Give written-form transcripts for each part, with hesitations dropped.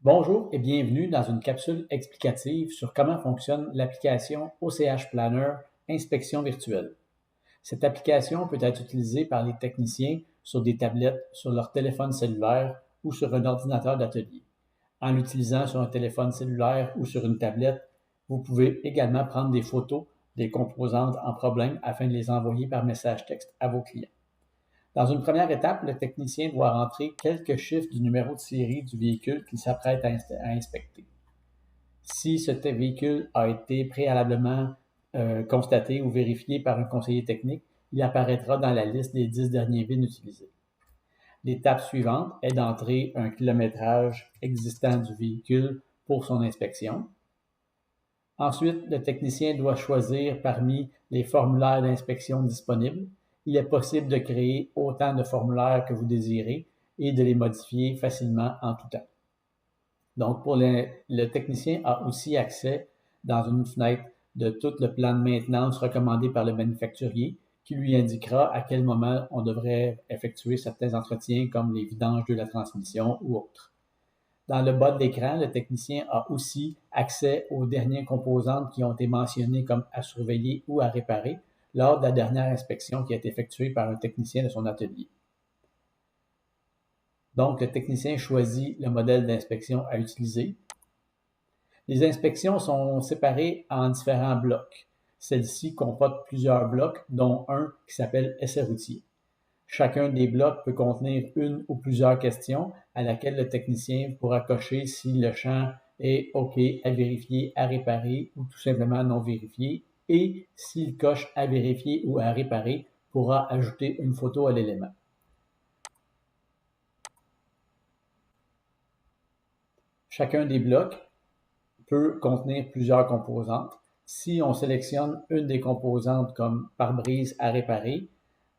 Bonjour et bienvenue dans une capsule explicative sur comment fonctionne l'application OCH Planner Inspection virtuelle. Cette application peut être utilisée par les techniciens sur des tablettes, sur leur téléphone cellulaire ou sur un ordinateur d'atelier. En l'utilisant sur un téléphone cellulaire ou sur une tablette, vous pouvez également prendre des photos des composantes en problème afin de les envoyer par message texte à vos clients. Dans une première étape, le technicien doit rentrer quelques chiffres du numéro de série du véhicule qu'il s'apprête à inspecter. Si ce véhicule a été préalablement constaté ou vérifié par un conseiller technique, il apparaîtra dans la liste des 10 derniers VIN utilisés. L'étape suivante est d'entrer un kilométrage existant du véhicule pour son inspection. Ensuite, le technicien doit choisir parmi les formulaires d'inspection disponibles. Il est possible de créer autant de formulaires que vous désirez et de les modifier facilement en tout temps. Donc, le technicien a aussi accès dans une fenêtre de tout le plan de maintenance recommandé par le manufacturier qui lui indiquera à quel moment on devrait effectuer certains entretiens comme les vidanges de la transmission ou autres. Dans le bas de l'écran, le technicien a aussi accès aux dernières composantes qui ont été mentionnées comme à surveiller ou à réparer lors de la dernière inspection qui a été effectuée par un technicien de son atelier. Donc, le technicien choisit le modèle d'inspection à utiliser. Les inspections sont séparées en différents blocs. Celle-ci comporte plusieurs blocs, dont un qui s'appelle essai routier. Chacun des blocs peut contenir une ou plusieurs questions à laquelle le technicien pourra cocher si le champ est OK, à vérifier, à réparer ou tout simplement non vérifié. Et s'il coche à vérifier ou à réparer, pourra ajouter une photo à l'élément. Chacun des blocs peut contenir plusieurs composantes. Si on sélectionne une des composantes comme pare-brise à réparer,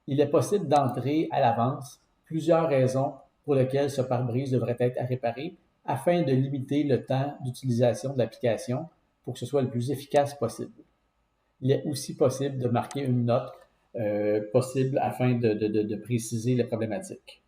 il est possible d'entrer à l'avance plusieurs raisons pour lesquelles ce pare-brise devrait être à réparer afin de limiter le temps d'utilisation de l'application pour que ce soit le plus efficace possible. Il est aussi possible de marquer une note possible afin de préciser la problématique.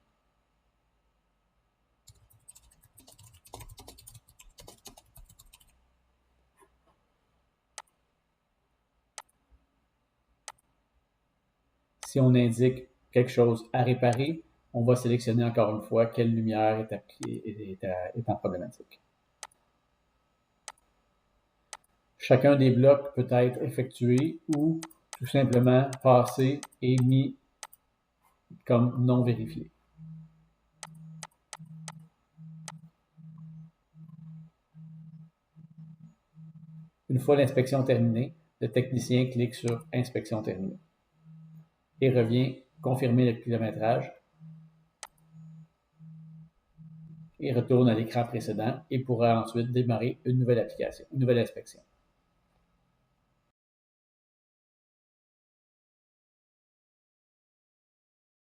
Si on indique quelque chose à réparer, on va sélectionner encore une fois quelle lumière est en problématique. Chacun des blocs peut être effectué ou tout simplement passé et mis comme non vérifié. Une fois l'inspection terminée, le technicien clique sur « Inspection terminée » et revient confirmer le kilométrage et retourne à l'écran précédent et pourra ensuite démarrer une nouvelle application, une nouvelle inspection.